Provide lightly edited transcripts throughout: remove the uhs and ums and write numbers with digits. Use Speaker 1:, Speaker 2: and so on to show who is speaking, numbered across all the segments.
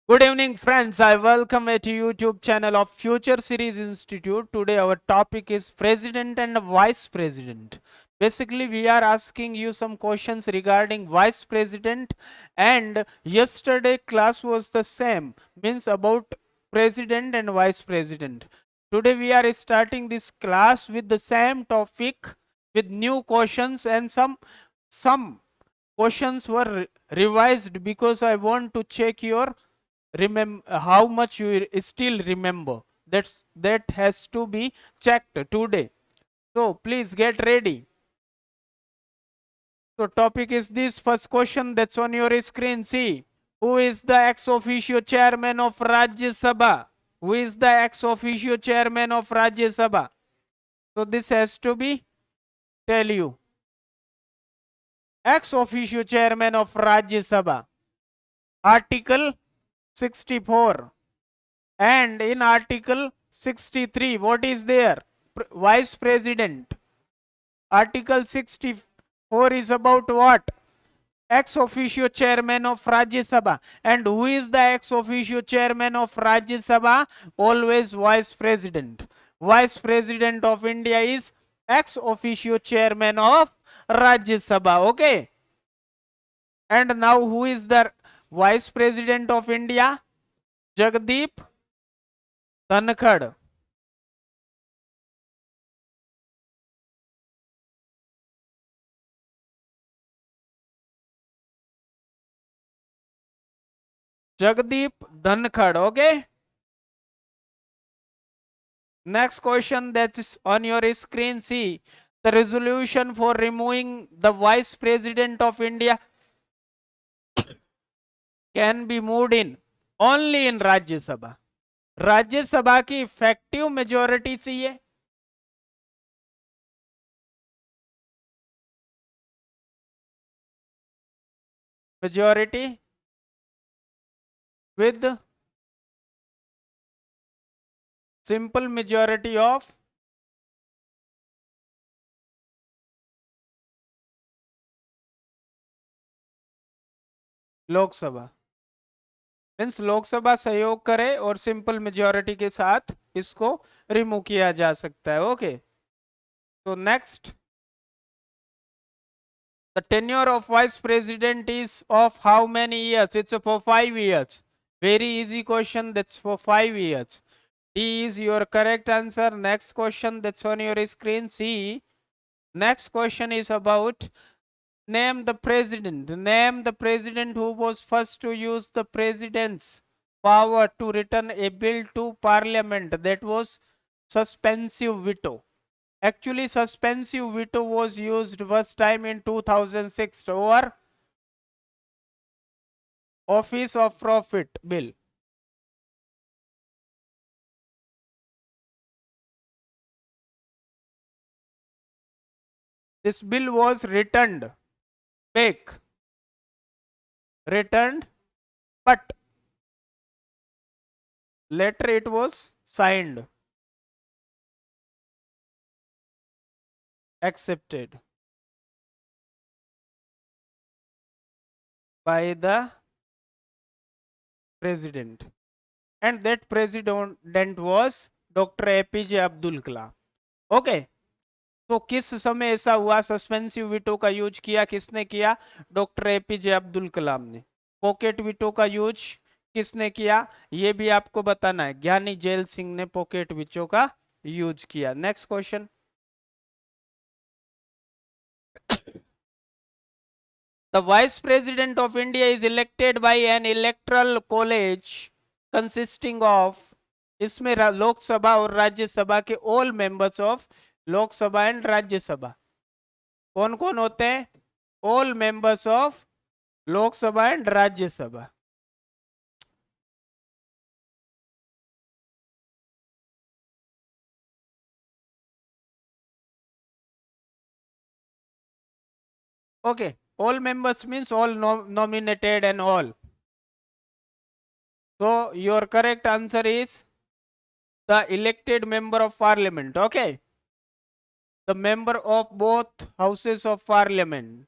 Speaker 1: Good evening, friends. I welcome you to YouTube channel of Future Series Institute. Today, our topic is President and Vice President. Basically, we are asking you some questions regarding Vice President, and yesterday class was the same, means about President and Vice President. Today, we are starting this class with the same topic with new questions and some questions were revised because I want to check your remember how much you still remember. That has to be checked today, so please get ready. So topic is this. First question that's on your screen. See, who is the ex officio chairman of Rajya Sabha? Who is the ex officio chairman of Rajya Sabha? So this has to be tell you. Ex officio chairman of Rajya Sabha, article 64. And in Article 63, what is there? Vice President. Article 64 is about what? Ex officio chairman of Rajya Sabha. And who is the ex officio chairman of Rajya Sabha? Always Vice President. Vice President of India is ex officio chairman of Rajya Sabha. Okay. And now who is the Vice President of India? Jagdeep Dhankhar. Jagdeep Dhankhar. Okay. Next question that is on your screen. See, the resolution for removing the Vice President of India can be moved in only in Rajya Sabha. राज्य सभा की effective majority चाहिए. Majority with simple majority of Lok Sabha. Means Lok Sabha सहयोग करे और simple majority के साथ इसको रिमूव किया जा सकता है. ओके. तो next, the tenure of vice president is of how many years? It's for 5 years. Very easy question. That's for 5 years. D is your correct answer. Next question that's on your screen. See, next question is about name the president. Name the president who was first to use the president's power to return a bill to parliament. That was suspensive veto. Actually, suspensive veto was used first time in 2006 over Office of Profit Bill. This bill was returned back, returned, but later it was signed, accepted by the president, and that president was Dr. APJ Abdul Kalam. Okay. तो किस समय ऐसा हुआ suspensive veto का use किया? किसने किया? Doctor APJ Abdul Kalam ने. पॉकेट वीटो का यूज किसने किया? ये भी आपको बताना है. ज्ञानी जैल सिंह ने पॉकेट वीटो का यूज किया. Next question. The Vice President of India is elected by an electoral college consisting of, इसमें लोकसभा और राज्यसभा के all members of Lok Sabha and Rajya Sabha कौन कौन होते हैं? All members of Lok Sabha and Rajya Sabha. Okay, all members means all nominated and all. So your correct answer is the elected member of parliament. Okay, the member of both houses of parliament.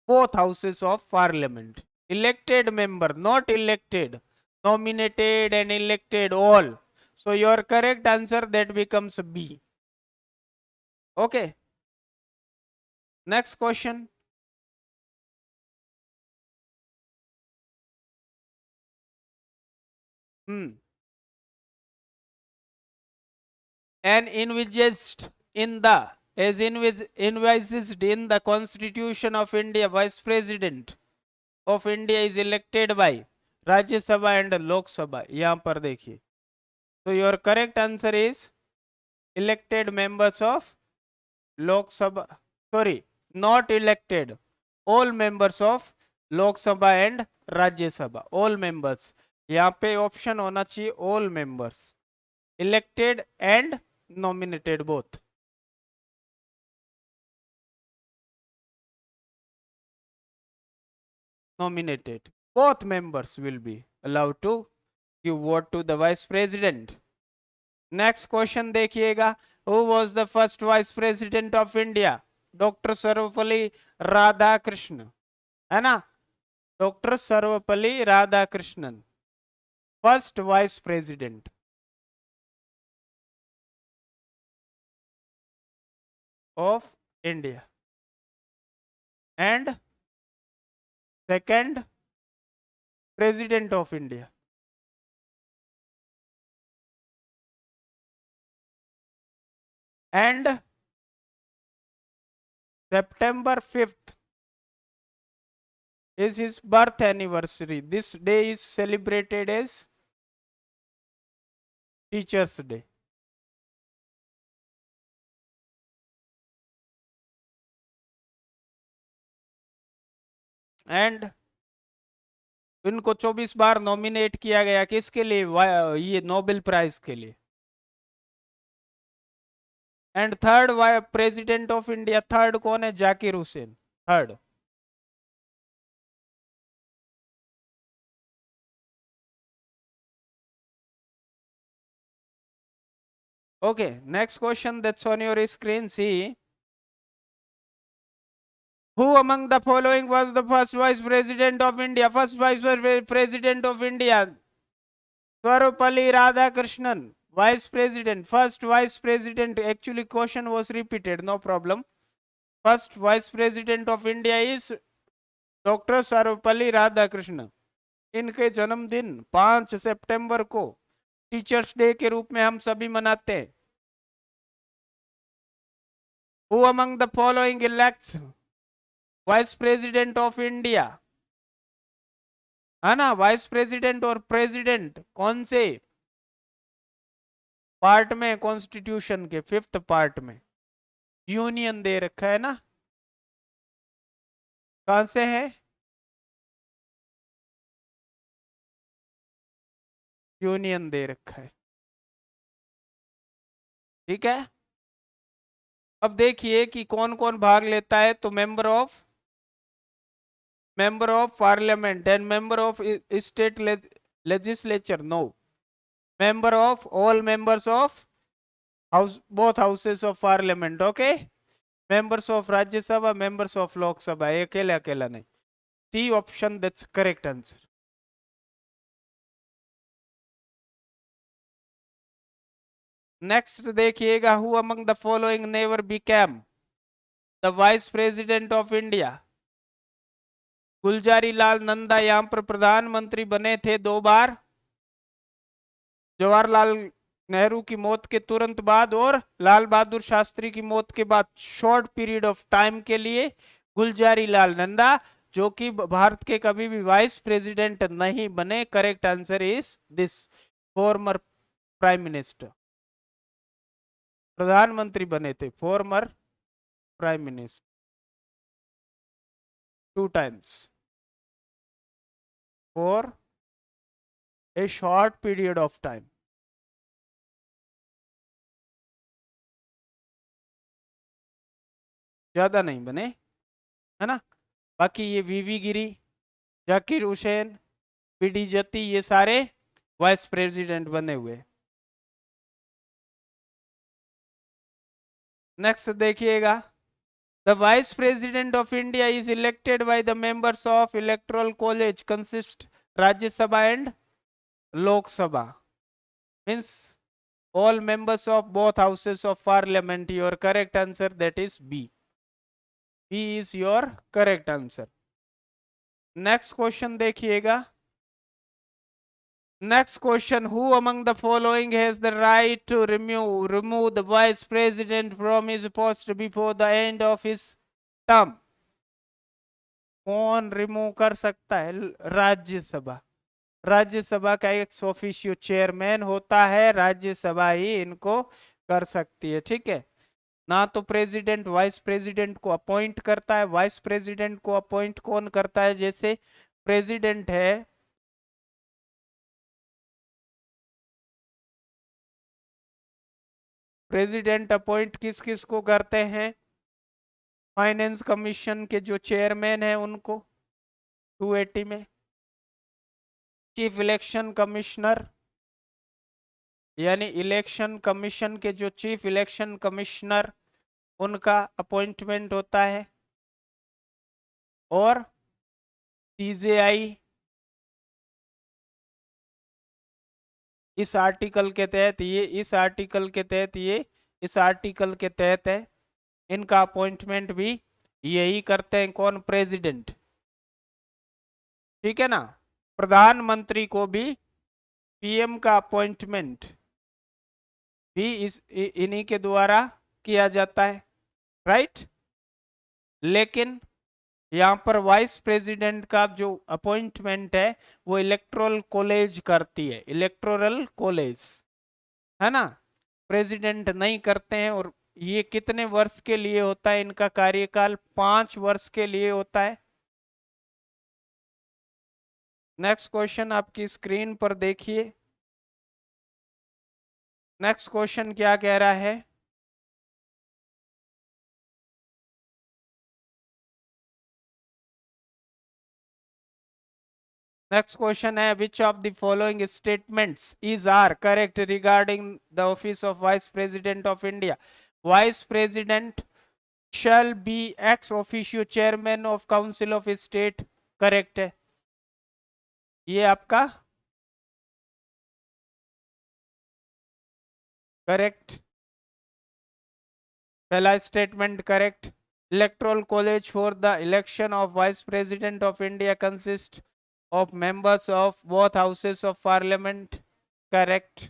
Speaker 1: Both houses of parliament. Elected member, not elected. nominated and elected all. So your correct answer that becomes B. Okay, next question. And envisaged in the envisaged in the Constitution of India, Vice President of India is elected by Rajya Sabha and Lok Sabha. यहाँ पर देखिए, so your correct answer is elected members of Lok Sabha. Sorry, not elected. All members of Lok Sabha and Rajya Sabha. All members. यहाँ पे option होना चाहिए all members. Elected and nominated both. Nominated. Both members will be allowed to give vote to the vice president. Next question देखिएगा. Who was the first vice president of India? Doctor Sarvepalli Radhakrishna, है ना? Doctor Sarvepalli Radhakrishnan, first vice president of India. And second president of India. And September 5th is his birth anniversary. This day is celebrated as Teachers' Day. And इनको 24 बार nominate किया गया किसके लिए? ये Nobel prize के लिए. And third president of India, third कौन है? Zakir Hussain, third. Okay, next question that's on your screen. See, who among the following was the first vice president of India? First vice president of India, Sarvepalli Radhakrishnan, vice president, first vice president. Actually question was repeated, no problem. First vice president of India is Dr. Sarvepalli Radhakrishnan. इनके जन्मदिन 5 सितंबर को teachers day के रूप में हम सभी मनाते हैं. Who among the following elects vice president of India? है ना? वाइस प्रेसिडेंट और प्रेसिडेंट कौन से पार्ट में? कॉन्स्टिट्यूशन के 5th पार्ट में. यूनियन दे रखा है ना? कहां से है? यूनियन दे रखा है. ठीक है, अब देखिए कि कौन कौन भाग लेता है. तो member of parliament and member of state legislature, no. Member of all members of house, both houses of parliament. Okay, members of Rajya Sabha, members of Lok Sabha. ये अकेला अकेला नहीं. C option that's correct answer. Next देखिएगा. Who among the following never became the vice president of India? Gulzari Lal Nanda यहां पर प्रधानमंत्री बने थे 2 बार. जवाहरलाल नेहरू की मौत के तुरंत बाद और लाल बहादुर शास्त्री की मौत के बाद शॉर्ट पीरियड ऑफ टाइम के लिए गुलजारी लाल नंदा, जो कि भारत के कभी भी वाइस प्रेसिडेंट नहीं बने. Correct answer is this, former prime minister. प्रधानमंत्री बने थे, former prime minister 2 times for a short period of time. ज्यादा नहीं बने, है ना? बाकी ये वीवी गिरी, जाकिर हुसैन, पीडी जत्ती, ये सारे वाइस प्रेसिडेंट बने हुए. नेक्स्ट देखिएगा. The Vice President of India is elected by the members of Electoral College, consist Rajya Sabha and Lok Sabha means all members of both houses of parliament. Your correct answer, that is B. B is your correct answer. Next question देखिएगा. Next question, who among the following has the right to remove the vice president from his post before the end of his term? कौन remove कर सकता है? राज्यसभा. राज्यसभा का एक officio chairman होता है, राज्यसभा ही इनको कर सकती है. ठीक है ना. तो प्रेसिडेंट वाइस प्रेसिडेंट को अपॉइंट करता है. वाइस प्रेसिडेंट को अपॉइंट कौन करता है? जैसे प्रेसिडेंट है, प्रेसिडेंट अपॉइंट किस किस को करते हैं? फाइनेंस कमीशन के जो चेयरमैन है उनको 280 में. चीफ इलेक्शन कमिश्नर यानी इलेक्शन कमीशन के जो चीफ इलेक्शन कमिश्नर उनका अपॉइंटमेंट होता है. और सीजेआई इस आर्टिकल के तहत इस आर्टिकल के तहत है. इनका अपॉइंटमेंट भी यही करते हैं. कौन? प्रेसिडेंट. ठीक है ना. प्रधानमंत्री को भी पीएम का अपॉइंटमेंट भी इन्हीं के द्वारा किया जाता है. राइट. लेकिन यहां पर वाइस प्रेसिडेंट का जो अपॉइंटमेंट है वो इलेक्टोरल कॉलेज करती है. इलेक्टोरल कॉलेज है ना. प्रेसिडेंट नहीं करते हैं. और ये कितने वर्ष के लिए होता है? इनका कार्यकाल 5 वर्ष के लिए होता है. नेक्स्ट क्वेश्चन आपकी स्क्रीन पर देखिए. नेक्स्ट क्वेश्चन क्या कह रहा है? नेक्स्ट क्वेश्चन है, which of the following statements is are correct regarding the office of vice president of India? Vice president shall be ex officio chairman of council of state. Correct है. ये आपका correct. पहला statement correct. Electoral college for the election of vice president of India consist of members of both houses of parliament. Correct.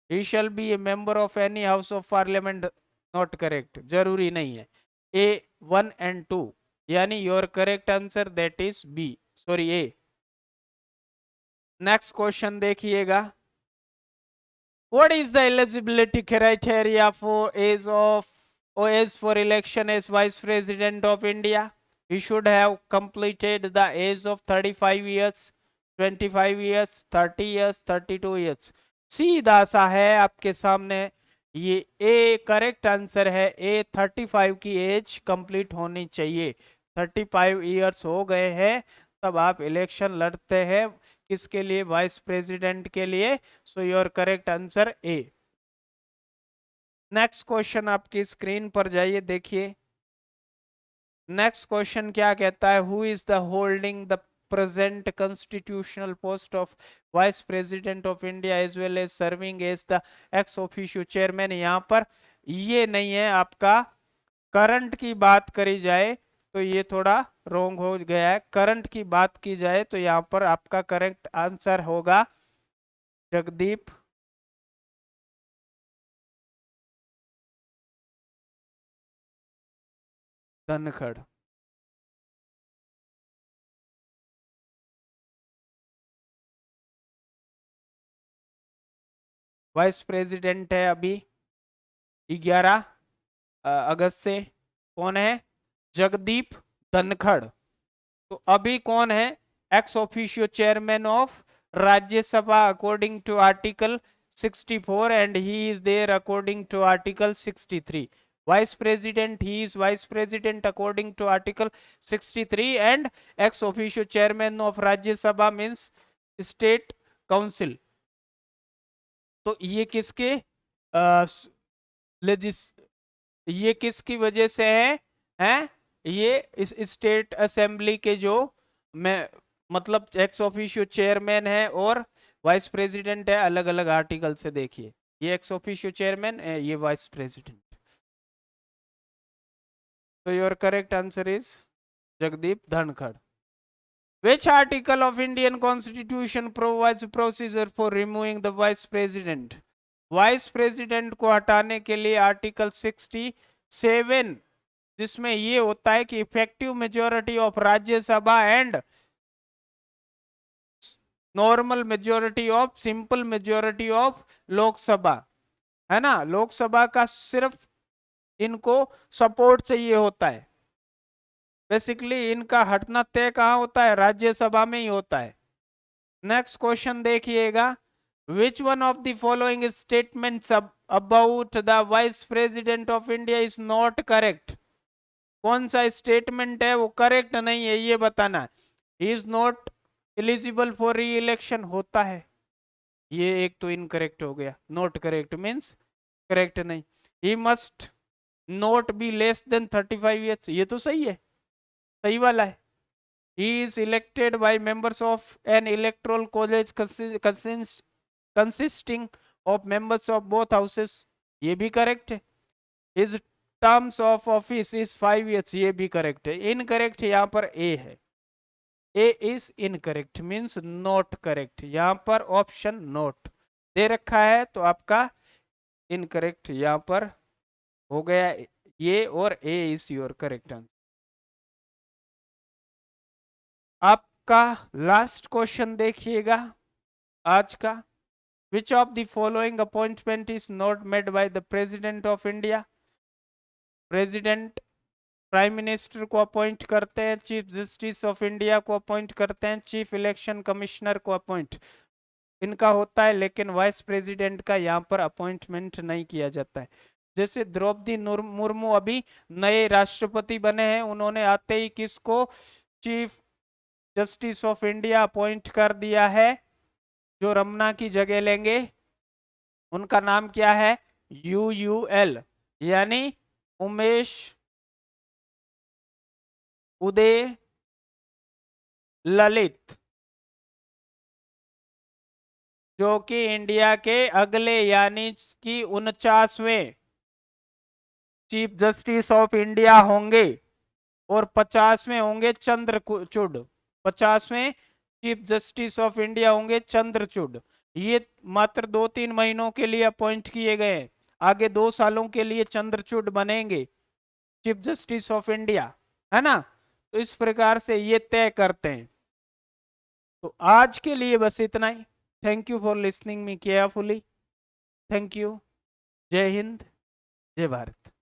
Speaker 1: He shall be a member of any house of parliament. Not correct. जरूरी नहीं है. A 1 and 2 यानी your correct answer, that is B. Sorry, A. Next question देखिएगा. What is the eligibility criteria for age for election as vice president of India? He should have completed the age of 35 years, 25 years, 30 years, 32 years. सीधा सा है आपके सामने. ये A correct answer है. ए 35 की as complete होनी चाहिए. 35 इयर्स हो गए हैं तब आप इलेक्शन लड़ते हैं. किसके लिए? वाइस प्रेसिडेंट के लिए. So your correct answer A. Next question आपकी स्क्रीन पर जाइए देखिए. नेक्स्ट क्वेश्चन क्या कहता है? Who is the holding the present constitutional post of vice president of India as well as serving as the ex officio chairman. यहां पर ये नहीं है आपका. करंट की बात करी जाए तो ये थोड़ा रॉन्ग हो गया है. करंट की बात की जाए तो यहां पर आपका करेक्ट आंसर होगा जगदीप धनखड़. वाइस प्रेसिडेंट है अभी 11 अगस्त से. कौन है? जगदीप धनखड़. तो अभी कौन है? Ex officio chairman of Rajya Sabha according to article 64 and he is there according to article 63. Vice President, he is Vice President according to article 63 and ex officio chairman of Rajya Sabha means State Council. तो ये किसके ये किसकी वजह से है? ये इस स्टेट असेंबली के जो मैं मतलब एक्स ऑफिशियो चेयरमैन है और वाइस प्रेसिडेंट है अलग अलग आर्टिकल से, देखिए ये एक्स ऑफिशियो चेयरमैन, ये वाइस प्रेसिडेंट। तो your correct answer is Jagdeep Dhankhar. Which article of Indian Constitution provides procedure for removing the vice president? Vice president को हटाने के लिए आर्टिकल 67, जिसमें ये होता है कि effective majority of Rajya Sabha and normal majority of simple majority of Lok Sabha, है ना। लोकसभा का सिर्फ इनको सपोर्ट चाहिए होता है, बेसिकली इनका हटना तय कहां होता है, राज्यसभा में ही होता है। नेक्स्ट क्वेश्चन देखिएगा, which one of the following statements about the vice president of India is not correct? कौन सा स्टेटमेंट है वो करेक्ट नहीं है, ये बताना। He is not eligible for री इलेक्शन होता है, ये एक तो इनकरेक्ट हो गया, नॉट करेक्ट मीन्स करेक्ट नहीं। He must not be less than 35 years, ये तो सही है, सही वाला है। He is elected by members of an electoral college consisting of members of both houses, ये भी करेक्ट है। His terms of office is 5 years, ये भी करेक्ट है। इनकरेक्ट यहाँ पर ए है, A is incorrect means not correct, यहाँ पर ऑप्शन नॉट दे रखा है तो आपका इनकरेक्ट यहाँ पर हो गया ये, और ए इज योर करेक्ट आंसर। आपका लास्ट क्वेश्चन देखिएगा आज का, विच of the following appointment is not made by the president of India? President prime minister को अपॉइंट करते हैं, चीफ जस्टिस ऑफ इंडिया को अपॉइंट करते हैं, चीफ इलेक्शन कमिश्नर को अपॉइंट इनका होता है, लेकिन वाइस प्रेसिडेंट का यहाँ पर अपॉइंटमेंट नहीं किया जाता है। जैसे द्रौपदी मुर्मू अभी नए राष्ट्रपति बने हैं, उन्होंने आते ही किसको chief justice of India appoint कर दिया है, जो रमना की जगह लेंगे। उनका नाम क्या है? UUL, यानी उमेश उदय ललित, जो कि इंडिया के अगले यानी कि 49वें चीफ जस्टिस ऑफ इंडिया होंगे, और 50वें होंगे चंद्रचूड़, 50वें चीफ जस्टिस ऑफ इंडिया होंगे चंद्रचूड़। ये मात्र 2-3 महीनों के लिए अपॉइंट किए गए हैं, आगे 2 सालों के लिए चंद्रचूड़ बनेंगे चीफ जस्टिस ऑफ इंडिया, है ना। तो इस प्रकार से ये तय करते हैं। तो आज के लिए बस इतना ही। Thank you for listening me carefully. Thank you. जय हिंद, जय भारत।